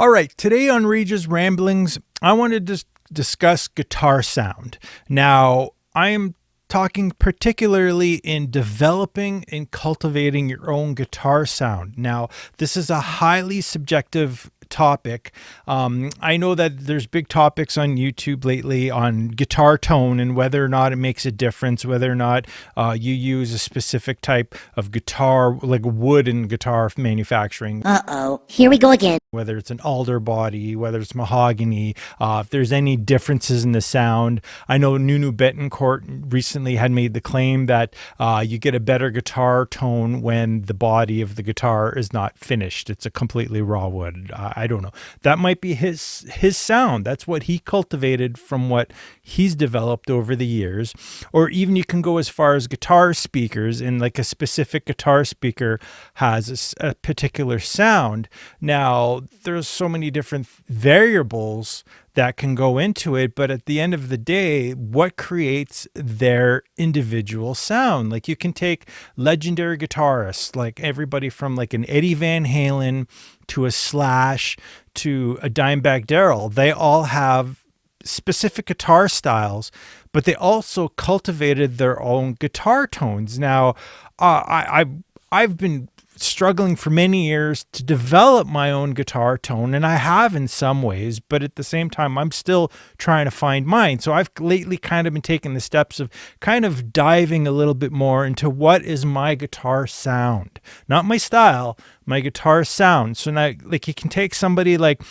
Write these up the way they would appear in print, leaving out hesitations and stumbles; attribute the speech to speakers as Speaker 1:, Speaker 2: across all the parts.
Speaker 1: All right, today on Regis Ramblings, I wanted to discuss guitar sound. Now, I am talking particularly in developing and cultivating your own guitar sound. Now, this is a highly subjective topic. I know that there's big topics on YouTube lately on guitar tone and whether or not it makes a difference, whether or not you use a specific type of guitar, like wood in guitar manufacturing.
Speaker 2: Uh-oh, here we go again.
Speaker 1: Whether it's an alder body, whether it's mahogany, if there's any differences in the sound. I know Nunu Betancourt recently had made the claim that you get a better guitar tone when the body of the guitar is not finished. It's a completely raw wood. I don't know. That might be his sound. That's what he cultivated from what he's developed over the years. Or even you can go as far as guitar speakers, and like a specific guitar speaker has a particular sound. Now, there's so many different variables that can go into it, but at the end of the day, what creates their individual sound? Like, you can take legendary guitarists, like everybody from like an Eddie Van Halen to a Slash to a Dimebag Darrell. They all have specific guitar styles, but they also cultivated their own guitar tones. Now, I've been struggling for many years to develop my own guitar tone, and I have in some ways, but at the same time, I'm still trying to find mine. So I've lately kind of been taking the steps of kind of diving a little bit more into what is my guitar sound, not my style, my guitar sound. So now, like, you can take somebody like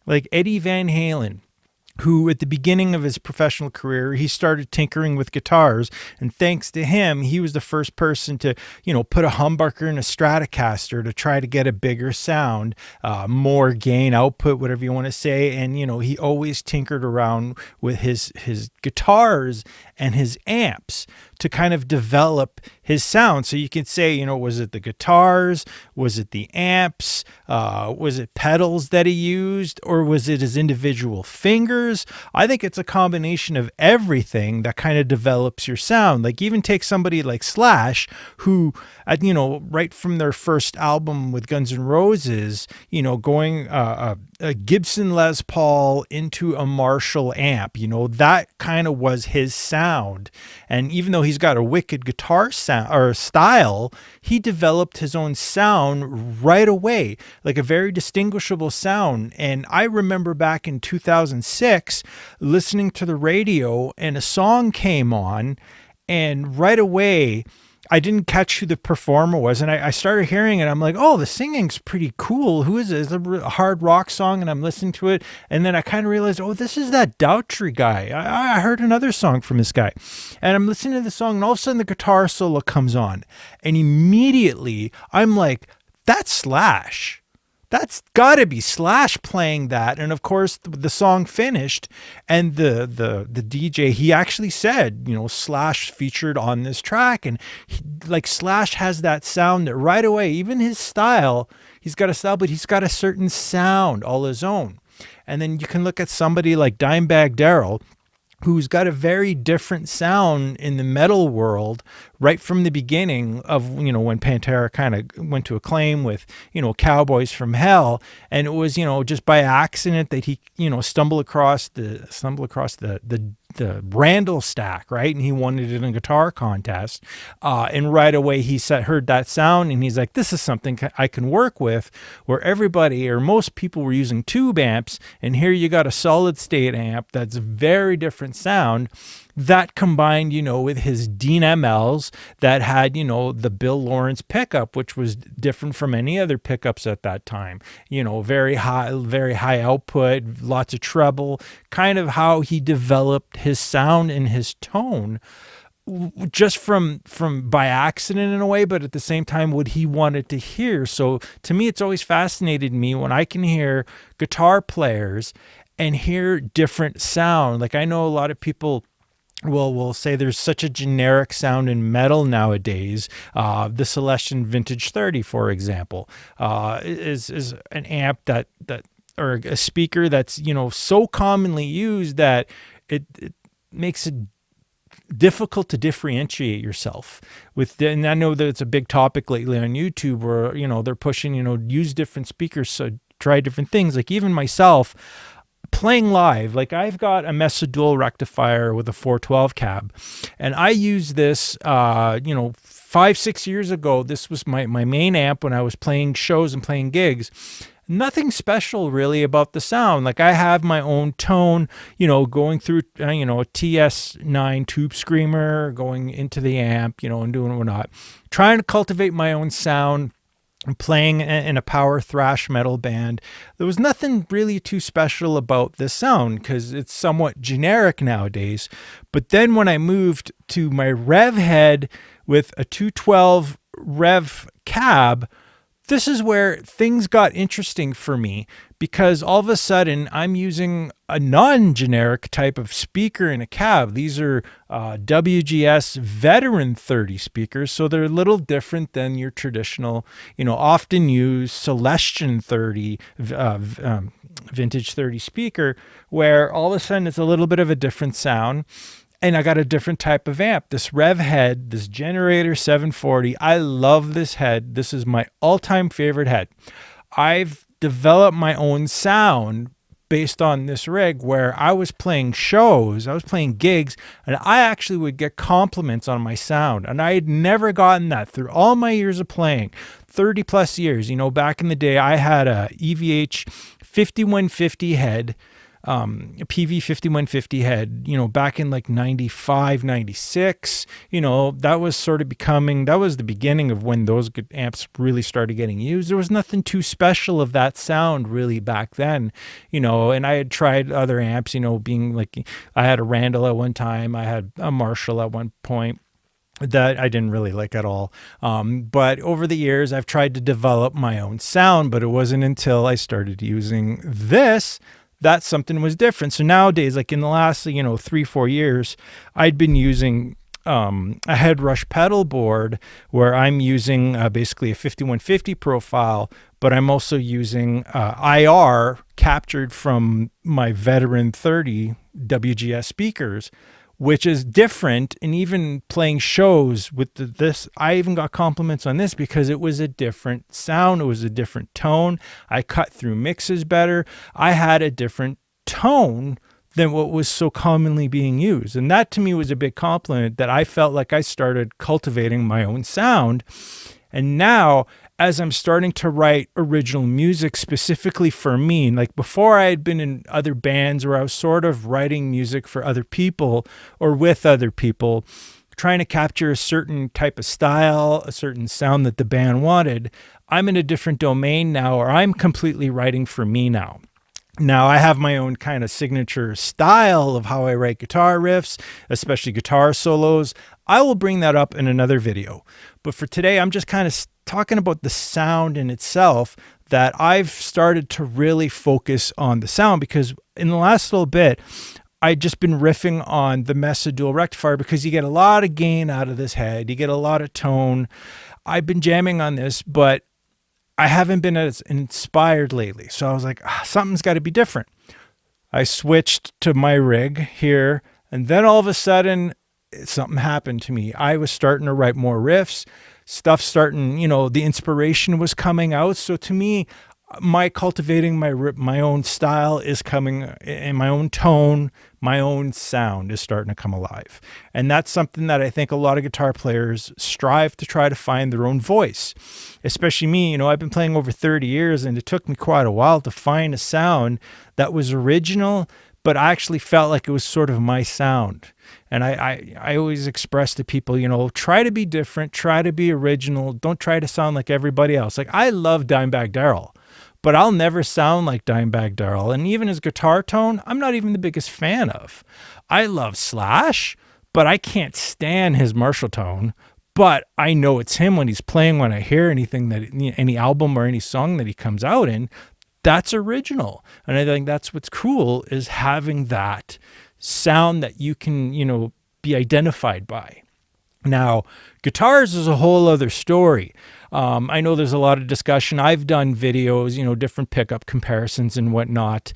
Speaker 1: Eddie Van Halen, who at the beginning of his professional career, he started tinkering with guitars. And thanks to him, he was the first person to, put a humbucker in a Stratocaster to try to get a bigger sound, more gain output, whatever you want to say. And, he always tinkered around with his guitars and his amps to kind of develop his sound. So you could say, was it the guitars? Was it the amps? Was it pedals that he used? Or was it his individual fingers? I think it's a combination of everything that kind of develops your sound. Like, even take somebody like Slash, who, right from their first album with Guns N' Roses, going a Gibson Les Paul into a Marshall amp, that kind of was his sound. And even though he's got a wicked guitar sound or style, he developed his own sound right away, like a very distinguishable sound. And I remember back in 2006 listening to the radio, and a song came on, and right away I didn't catch who the performer was, and I started hearing it. I'm like, oh, the singing's pretty cool. Who is it? It's a hard rock song, and I'm listening to it, and then I kind of realized, oh, this is that Daughtry guy. I heard another song from this guy, and I'm listening to the song, and all of a sudden the guitar solo comes on, and immediately I'm like, that's Slash. That's got to be Slash playing that. And of course, the song finished, and the DJ, he actually said, Slash featured on this track. And Slash has that sound that right away, even his style, he's got a style, but he's got a certain sound all his own. And then you can look at somebody like Dimebag Darrell, who's got a very different sound in the metal world right from the beginning of, when Pantera kind of went to acclaim with, Cowboys from Hell. And it was, just by accident that he, stumbled across the Randall stack, right? And he wanted it in a guitar contest. And right away he heard that sound, and he's like, this is something I can work with, where everybody or most people were using tube amps. And here you got a solid state amp that's very different sound, that combined, with his Dean MLs that had, the Bill Lawrence pickup, which was different from any other pickups at that time. Very high output, lots of treble, kind of how he developed his sound and his tone, just from by accident in a way, but at the same time what he wanted to hear. So to me, it's always fascinated me when I can hear guitar players and hear different sound. Like, I know a lot of people we'll say there's such a generic sound in metal nowadays. The Celestion Vintage 30, for example, is an amp that or a speaker that's, so commonly used that it makes it difficult to differentiate yourself with. And I know that it's a big topic lately on YouTube where, they're pushing, use different speakers so try different things. Like even myself, playing live, like I've got a Mesa dual rectifier with a 412 cab, and I used this, 5-6 years ago. This was my main amp when I was playing shows and playing gigs. Nothing special really about the sound. Like I have my own tone, going through, a TS9 tube screamer, going into the amp, and doing whatnot, trying to cultivate my own sound. Playing in a power thrash metal band. There was nothing really too special about this sound because it's somewhat generic nowadays. But then when I moved to my rev head with a 212 rev cab, this is where things got interesting for me, because all of a sudden I'm using a non-generic type of speaker in a cab. These are WGS Veteran 30 speakers, so they're a little different than your traditional, often used Celestion 30, vintage 30 speaker, where all of a sudden it's a little bit of a different sound. And I got a different type of amp. This rev head, this Generator 740, I love this head. This is my all-time favorite head. I've developed my own sound based on this rig, where I was playing shows, I was playing gigs, and I actually would get compliments on my sound. And I had never gotten that through all my years of playing, 30 plus years. Back in the day, I had a EVH 5150 head, a PV 5150 head, back in like 95, 96, that was sort of that was the beginning of when those good amps really started getting used. There was nothing too special of that sound really back then, and I had tried other amps, being like, I had a Randall at one time, I had a Marshall at one point that I didn't really like at all. But over the years, I've tried to develop my own sound, but it wasn't until I started using this that something was different. So nowadays, like in the last, 3-4 years, I'd been using a head rush pedal board where I'm using basically a 5150 profile, but I'm also using IR captured from my Veteran 30 WGS speakers, which is different. And even playing shows with this, I even got compliments on this because it was a different sound. It was a different tone. I cut through mixes better. I had a different tone than what was so commonly being used. And that to me was a big compliment, that I felt like I started cultivating my own sound. And now, as I'm starting to write original music specifically for me, like before I had been in other bands where I was sort of writing music for other people or with other people, trying to capture a certain type of style, a certain sound that the band wanted. I'm in a different domain now, or I'm completely writing for me now. Now, I have my own kind of signature style of how I write guitar riffs, especially guitar solos. I will bring that up in another video. But for today, I'm just kind of talking about the sound in itself, that I've started to really focus on the sound, because in the last little bit, I'd just been riffing on the Mesa dual rectifier because you get a lot of gain out of this head. You get a lot of tone. I've been jamming on this, but I haven't been as inspired lately. So I was like, something's got to be different. I switched to my rig here, and then all of a sudden, something happened to me. I was starting to write more riffs, stuff starting, the inspiration was coming out. So to me, my cultivating my own style is coming, in my own tone, my own sound is starting to come alive. And that's something that I think a lot of guitar players strive to try to find their own voice, especially me. I've been playing over 30 years, and it took me quite a while to find a sound that was original, but I actually felt like it was sort of my sound. And I always express to people, try to be different, try to be original. Don't try to sound like everybody else. Like, I love Dimebag Darrell, but I'll never sound like Dimebag Darrell. And even his guitar tone, I'm not even the biggest fan of. I love Slash, but I can't stand his Marshall tone. But I know it's him when he's playing. When I hear anything any album or any song that he comes out in, that's original. And I think that's what's cool, is having that sound that you can, be identified by. Now, guitars is a whole other story. I know there's a lot of discussion. I've done videos, different pickup comparisons and whatnot,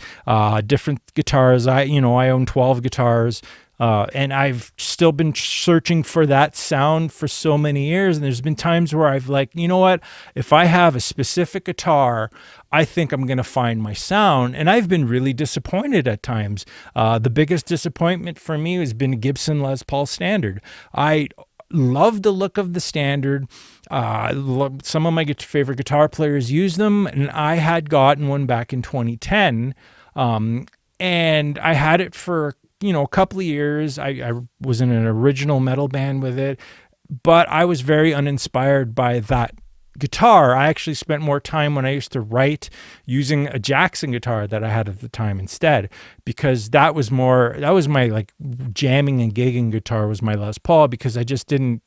Speaker 1: different guitars. I own 12 guitars. And I've still been searching for that sound for so many years. And there's been times where I've like, you know what, if I have a specific guitar, I think I'm going to find my sound. And I've been really disappointed at times. The biggest disappointment for me has been a Gibson Les Paul Standard. I love the look of the Standard. Some of my favorite guitar players use them, and I had gotten one back in 2010, and I had it for a couple of years. I was in an original metal band with it, but I was very uninspired by that guitar. I actually spent more time when I used to write using a Jackson guitar that I had at the time instead, because that was my like jamming and gigging guitar was my Les Paul, because I didn't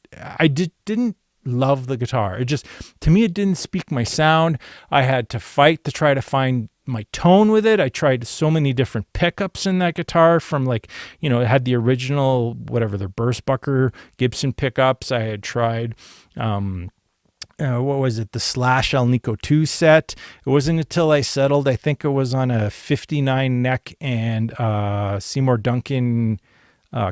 Speaker 1: love the guitar. To me, it didn't speak my sound. I had to fight to try to find my tone with it. I tried so many different pickups in that guitar, from it had the original, whatever, the Burstbucker Gibson pickups. I had tried, what was it? The Slash Alnico 2 set. It wasn't until I settled, I think it was on a 59 neck and Seymour Duncan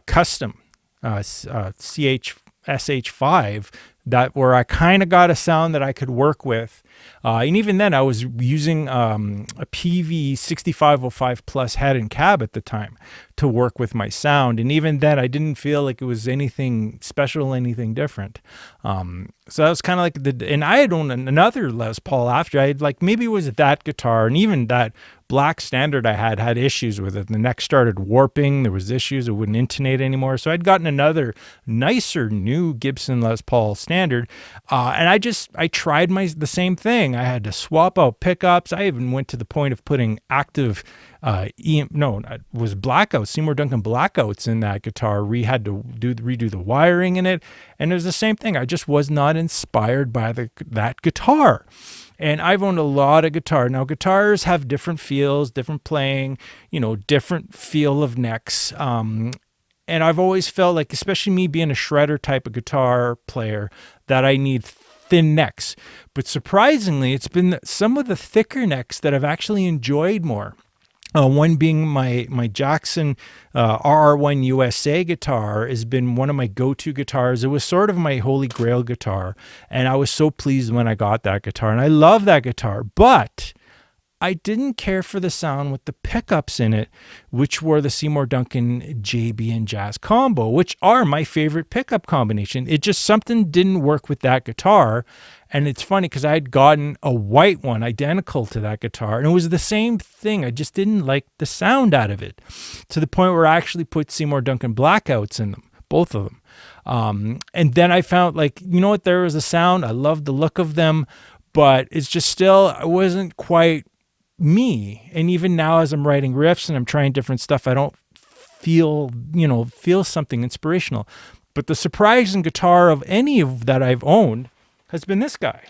Speaker 1: custom SH5, that where I kind of got a sound that I could work with. And even then I was using a PV 6505 plus head and cab at the time to work with my sound. And even then I didn't feel like it was anything special, anything different. So that was kind of like and I had owned another Les Paul after. I had maybe it was that guitar, and even that Black Standard I had issues with it. The neck started warping. There was issues. It wouldn't intonate anymore. So I'd gotten another nicer new Gibson Les Paul Standard. And I tried the same thing. I had to swap out pickups. I even went to the point of putting active it was blackouts, Seymour Duncan blackouts in that guitar. We had to redo the wiring in it. And it was the same thing. I just was not inspired by that guitar. And I've owned a lot of guitar. Now, guitars have different feels, different playing, different feel of necks. And I've always felt like, especially me being a shredder type of guitar player, that I need thin necks. But surprisingly, it's been some of the thicker necks that I've actually enjoyed more. One being my Jackson RR1 USA guitar has been one of my go-to guitars. It was sort of my holy grail guitar, and I was so pleased when I got that guitar, and I love that guitar. But I didn't care for the sound with the pickups in it, which were the Seymour Duncan JB and Jazz combo, which are my favorite pickup combination. It just, something didn't work with that guitar. And it's funny because I had gotten a white one identical to that guitar, and it was the same thing. I just didn't like the sound out of it, to the point where I actually put Seymour Duncan blackouts in them, both of them. And then I found there was a sound. I loved the look of them, but it's just still, it wasn't quite me. And even now, as I'm writing riffs and I'm trying different stuff, I don't feel something inspirational. But the surprising guitar of any of that I've owned has been this guy,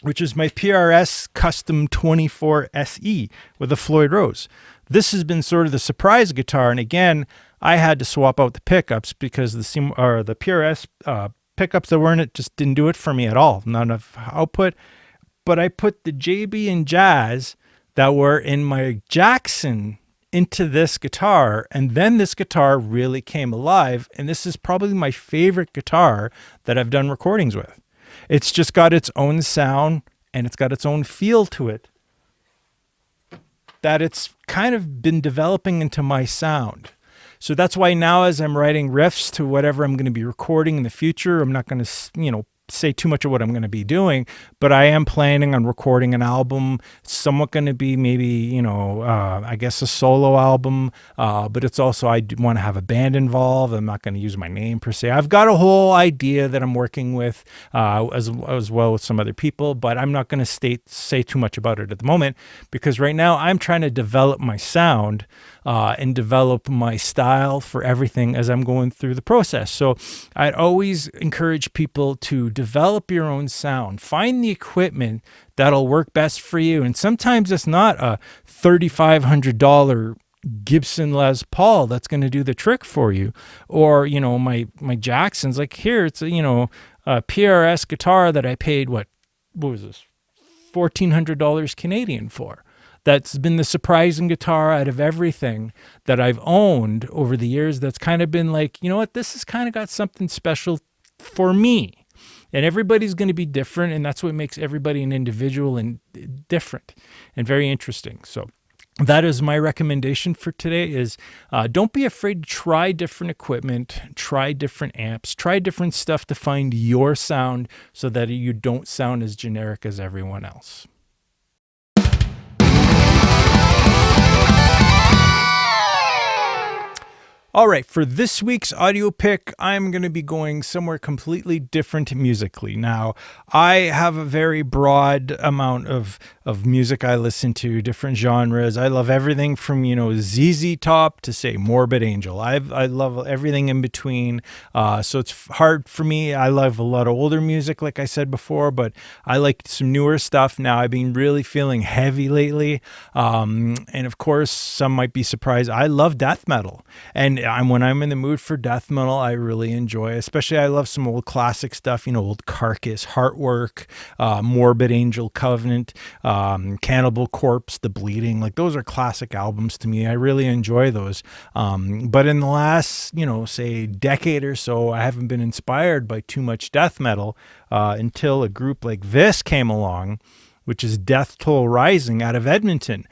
Speaker 1: which is my PRS Custom 24 SE with a Floyd Rose. This has been sort of the surprise guitar. And again, I had to swap out the pickups because the PRS pickups that were in it just didn't do it for me at all. Not enough output. But I put the JB and Jazz that were in my Jackson into this guitar, and then this guitar really came alive. And this is probably my favorite guitar that I've done recordings with. It's just got its own sound, and it's got its own feel to it that it's kind of been developing into my sound. So that's why now, as I'm writing riffs to whatever I'm going to be recording in the future, I'm not going to, say too much of what I'm going to be doing, but I am planning on recording an album. It's somewhat going to be maybe, I guess a solo album, but it's also, I want to have a band involved. I'm not going to use my name per se. I've got a whole idea that I'm working with as well with some other people, but I'm not going to say too much about it at the moment, because right now I'm trying to develop my sound and develop my style for everything as I'm going through the process. So I'd always encourage people to develop your own sound. Find the equipment that'll work best for you. And sometimes it's not a $3,500 Gibson Les Paul that's going to do the trick for you. Or, my Jackson's here, it's a PRS guitar that I paid, what was this? $1,400 Canadian for. that's been the surprising guitar out of everything that I've owned over the years. That's kind of been like, you know what, this has kind of got something special for me. And everybody's going to be different, and that's what makes everybody an individual and different and very interesting. So that is my recommendation for today is don't be afraid to try different equipment, try different amps, try different stuff to find your sound so that you don't sound as generic as everyone else. All right, for this week's audio pick, I'm going to be going somewhere completely different musically. Now, I have a very broad amount of music I listen to, different genres. I love everything from, ZZ Top to, say, Morbid Angel. I love everything in between. So it's hard for me. I love a lot of older music, like I said before, but I like some newer stuff now. I've been really feeling heavy lately. And of course, some might be surprised. I love death metal. And when I'm in the mood for death metal, I really enjoy, especially I love some old classic stuff, old Carcass, Heartwork, Morbid Angel, Covenant, Cannibal Corpse, The Bleeding. Like those are classic albums to me. I really enjoy those. But in the last, say decade or so, I haven't been inspired by too much death metal until a group like this came along, which is Death Toll Rising out of Edmonton.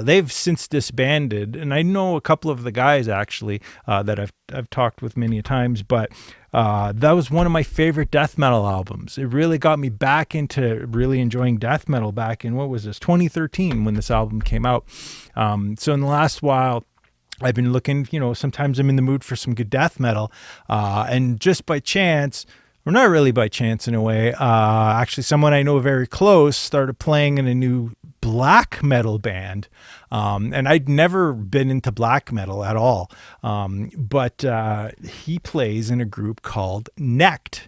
Speaker 1: They've since disbanded, and I know a couple of the guys actually that I've talked with many times, but that was one of my favorite death metal albums. It really got me back into really enjoying death metal back in, 2013 when this album came out. So in the last while, I've been looking, sometimes I'm in the mood for some good death metal, and just by chance, or not really by chance in a way, actually someone I know very close started playing in a new black metal band. And I'd never been into black metal at all. But he plays in a group called Necht.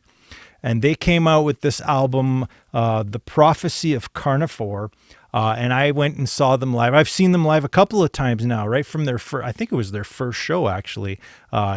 Speaker 1: And they came out with this album, The Prophecy of Karnifor. And I went and saw them live. I've seen them live a couple of times now, right from their I think it was their first show actually,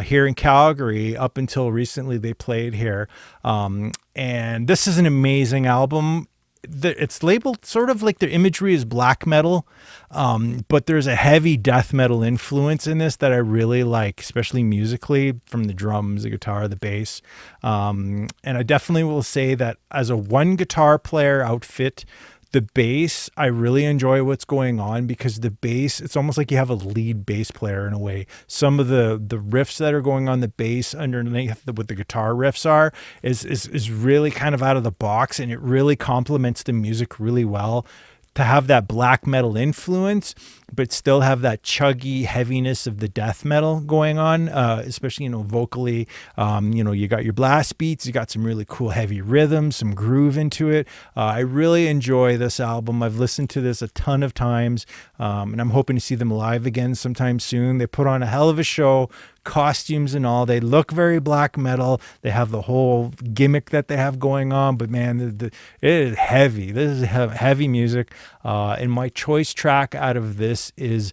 Speaker 1: here in Calgary. Up until recently, they played here. And this is an amazing album. It's labeled sort of like their imagery is black metal, but there's a heavy death metal influence in this that I really like, especially musically, from the drums, the guitar, the bass. And I definitely will say that as a one guitar player outfit, the bass, I really enjoy what's going on because the bass, it's almost like you have a lead bass player in a way. Some of the riffs that are going on the bass underneath what the guitar riffs are is really kind of out of the box, and it really complements the music really well to have that black metal influence, but still have that chuggy heaviness of the death metal going on, especially, vocally. You got your blast beats, you got some really cool heavy rhythms, some groove into it. I really enjoy this album. I've listened to this a ton of times, and I'm hoping to see them live again sometime soon. They put on a hell of a show, costumes and all. They look very black metal. They have the whole gimmick that they have going on, but man, it is heavy. This is heavy music. And my choice track out of this is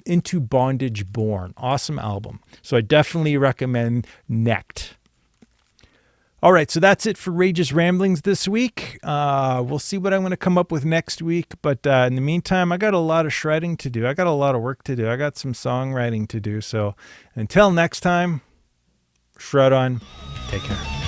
Speaker 1: Into Bondage Born. Awesome album. So I definitely recommend Necht. All right, so that's it for Rage's Ramblings this week. We'll see what I'm going to come up with next week. But in the meantime, I got a lot of shredding to do. I got a lot of work to do. I got some songwriting to do. So until next time, shred on. Take care.